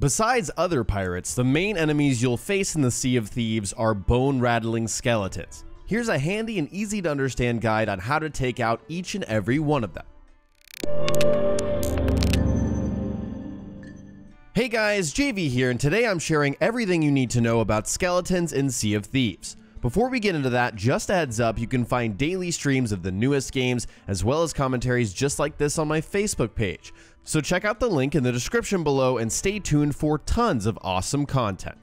Besides other pirates, the main enemies you'll face in the Sea of Thieves are bone-rattling skeletons. Here's a handy and easy to understand guide on how to take out each and every one of them. Hey guys, JV here, and today I'm sharing everything you need to know about skeletons in Sea of Thieves. Before we get into that, just a heads up, you can find daily streams of the newest games as well as commentaries just like this on my Facebook page. So check out the link in the description below and stay tuned for tons of awesome content.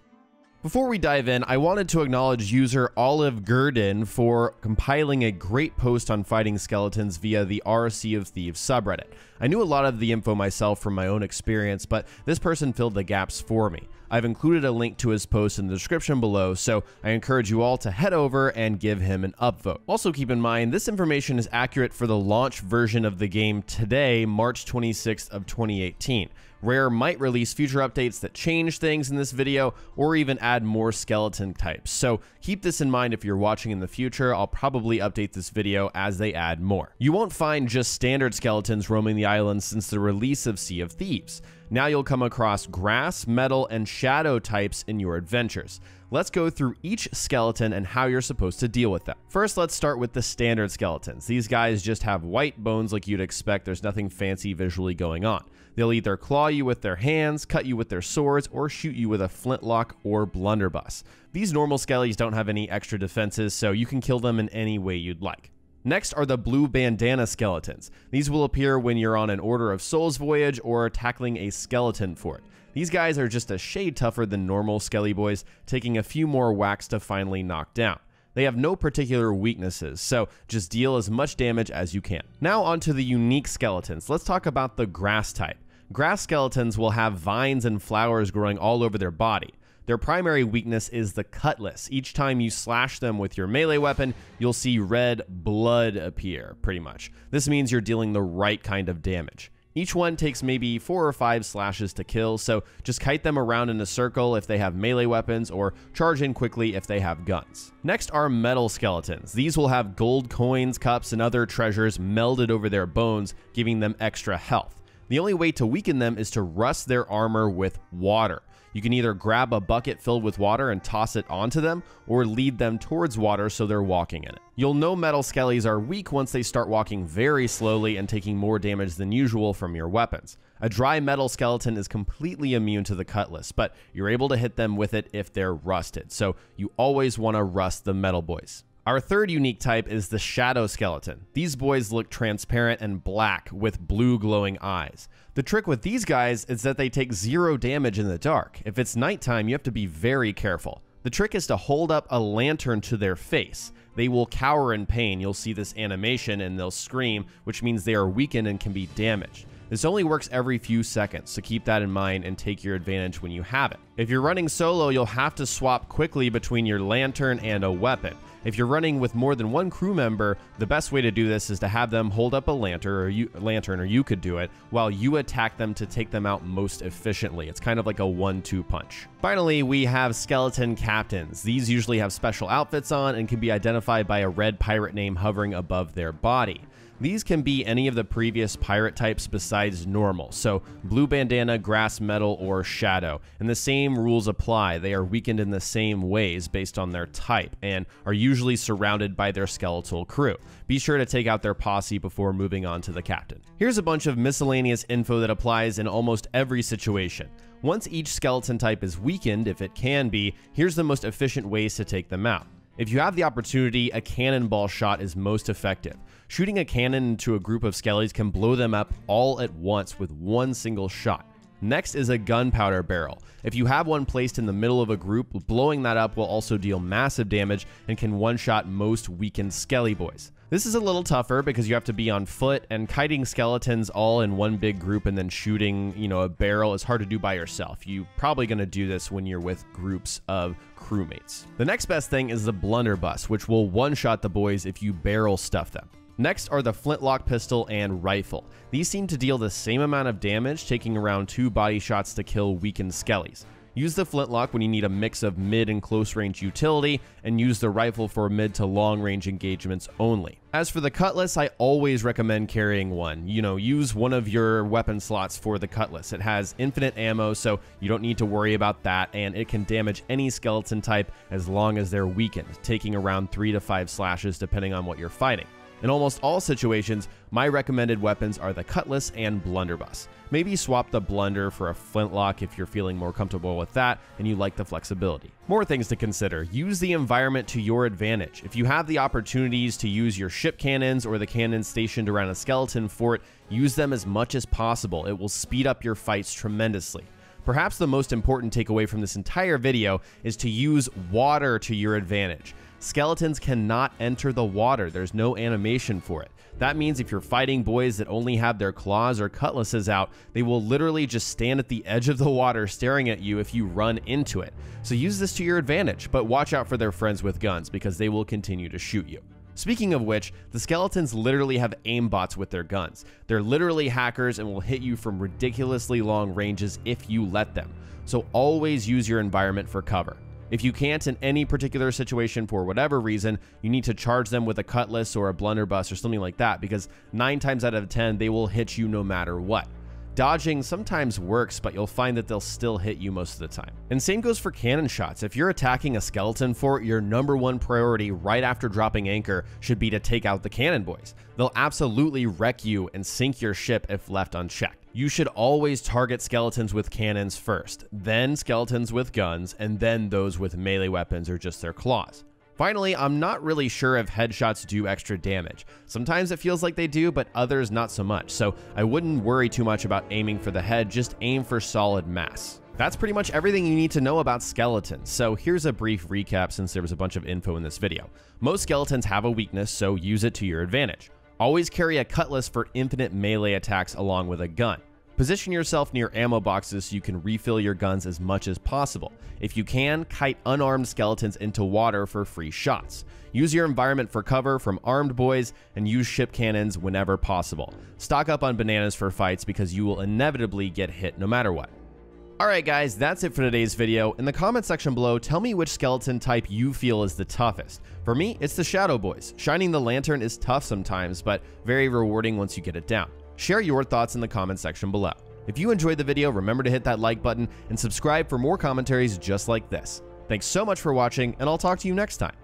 Before we dive in, I wanted to acknowledge user Olive Gurdon for compiling a great post on fighting skeletons via the Sea of Thieves subreddit. I knew a lot of the info myself from my own experience, but this person filled the gaps for me. I've included a link to his post in the description below, so I encourage you all to head over and give him an upvote. Also keep in mind, this information is accurate for the launch version of the game today, March 26th of 2018. Rare might release future updates that change things in this video or even add more skeleton types. So keep this in mind if you're watching in the future. I'll probably update this video as they add more. You won't find just standard skeletons roaming the island since the release of Sea of Thieves. Now you'll come across grass, metal, and shadow types in your adventures. Let's go through each skeleton and how you're supposed to deal with them. First, let's start with the standard skeletons. These guys just have white bones like you'd expect. There's nothing fancy visually going on. They'll either claw you with their hands, cut you with their swords, or shoot you with a flintlock or blunderbuss. These normal skellies don't have any extra defenses, so you can kill them in any way you'd like. Next are the blue bandana skeletons. These will appear when you're on an Order of Souls voyage or tackling a skeleton fort. These guys are just a shade tougher than normal skelly boys, taking a few more whacks to finally knock down. They have no particular weaknesses, so just deal as much damage as you can. Now onto the unique skeletons. Let's talk about the grass type. Grass skeletons will have vines and flowers growing all over their body. Their primary weakness is the Cutlass. Each time you slash them with your melee weapon, you'll see red blood appear, pretty much. This means you're dealing the right kind of damage. Each one takes maybe 4 or 5 slashes to kill, so just kite them around in a circle if they have melee weapons, or charge in quickly if they have guns. Next are metal skeletons. These will have gold coins, cups, and other treasures melded over their bones, giving them extra health. The only way to weaken them is to rust their armor with water. You can either grab a bucket filled with water and toss it onto them, or lead them towards water so they're walking in it. You'll know metal skellies are weak once they start walking very slowly and taking more damage than usual from your weapons. A dry metal skeleton is completely immune to the Cutlass, but you're able to hit them with it if they're rusted, so you always want to rust the metal boys. Our third unique type is the shadow skeleton. These boys look transparent and black with blue glowing eyes. The trick with these guys is that they take 0 damage in the dark. If it's nighttime, you have to be very careful. The trick is to hold up a lantern to their face. They will cower in pain. You'll see this animation and they'll scream, which means they are weakened and can be damaged. This only works every few seconds, so keep that in mind and take your advantage when you have it. If you're running solo, you'll have to swap quickly between your lantern and a weapon. If you're running with more than one crew member, the best way to do this is to have them hold up a lantern, or you could do it, while you attack them to take them out most efficiently. It's kind of like a 1-2 punch. Finally, we have skeleton captains. These usually have special outfits on and can be identified by a red pirate name hovering above their body. These can be any of the previous pirate types besides normal, so blue bandana, grass, metal, or shadow. And the same rules apply. They are weakened in the same ways based on their type, and are usually surrounded by their skeletal crew. Be sure to take out their posse before moving on to the captain. Here's a bunch of miscellaneous info that applies in almost every situation. Once each skeleton type is weakened, if it can be, here's the most efficient ways to take them out. If you have the opportunity, a cannonball shot is most effective. Shooting a cannon into a group of skellies can blow them up all at once with one single shot. Next is a gunpowder barrel. If you have one placed in the middle of a group, blowing that up will also deal massive damage and can one-shot most weakened skelly boys. This is a little tougher because you have to be on foot, and kiting skeletons all in one big group and then shooting, a barrel is hard to do by yourself. You're probably going to do this when you're with groups of crewmates. The next best thing is the blunderbuss, which will one-shot the boys if you barrel stuff them. Next are the Flintlock pistol and rifle. These seem to deal the same amount of damage, taking around 2 body shots to kill weakened skellies. Use the Flintlock when you need a mix of mid and close range utility, and use the rifle for mid to long range engagements only. As for the Cutlass, I always recommend carrying one. Use one of your weapon slots for the Cutlass. It has infinite ammo, so you don't need to worry about that, and it can damage any skeleton type as long as they're weakened, taking around 3 to 5 slashes depending on what you're fighting. In almost all situations, my recommended weapons are the Cutlass and Blunderbuss. Maybe swap the Blunder for a Flintlock if you're feeling more comfortable with that and you like the flexibility. More things to consider. Use the environment to your advantage. If you have the opportunities to use your ship cannons or the cannons stationed around a skeleton fort, use them as much as possible. It will speed up your fights tremendously. Perhaps the most important takeaway from this entire video is to use water to your advantage. Skeletons cannot enter the water. There's no animation for it. That means if you're fighting boys that only have their claws or cutlasses out, they will literally just stand at the edge of the water staring at you if you run into it. So use this to your advantage, but watch out for their friends with guns because they will continue to shoot you. Speaking of which, the skeletons literally have aimbots with their guns. They're literally hackers and will hit you from ridiculously long ranges if you let them. So always use your environment for cover. If you can't in any particular situation for whatever reason, you need to charge them with a Cutlass or a Blunderbuss or something like that, because 9 times out of 10 they will hit you no matter what. Dodging sometimes works, but you'll find that they'll still hit you most of the time. And same goes for cannon shots. If you're attacking a skeleton fort, your #1 priority right after dropping anchor should be to take out the cannon boys. They'll absolutely wreck you and sink your ship if left unchecked. You should always target skeletons with cannons first, then skeletons with guns, and then those with melee weapons or just their claws. Finally, I'm not really sure if headshots do extra damage. Sometimes it feels like they do, but others not so much, so I wouldn't worry too much about aiming for the head, just aim for solid mass. That's pretty much everything you need to know about skeletons, so here's a brief recap since there was a bunch of info in this video. Most skeletons have a weakness, so use it to your advantage. Always carry a Cutlass for infinite melee attacks along with a gun. Position yourself near ammo boxes so you can refill your guns as much as possible. If you can, kite unarmed skeletons into water for free shots. Use your environment for cover from armed boys, and use ship cannons whenever possible. Stock up on bananas for fights because you will inevitably get hit no matter what. Alright guys, that's it for today's video. In the comment section below, tell me which skeleton type you feel is the toughest. For me, it's the Shadow Boys. Shining the lantern is tough sometimes, but very rewarding once you get it down. Share your thoughts in the comment section below. If you enjoyed the video, remember to hit that like button and subscribe for more commentaries just like this. Thanks so much for watching, and I'll talk to you next time.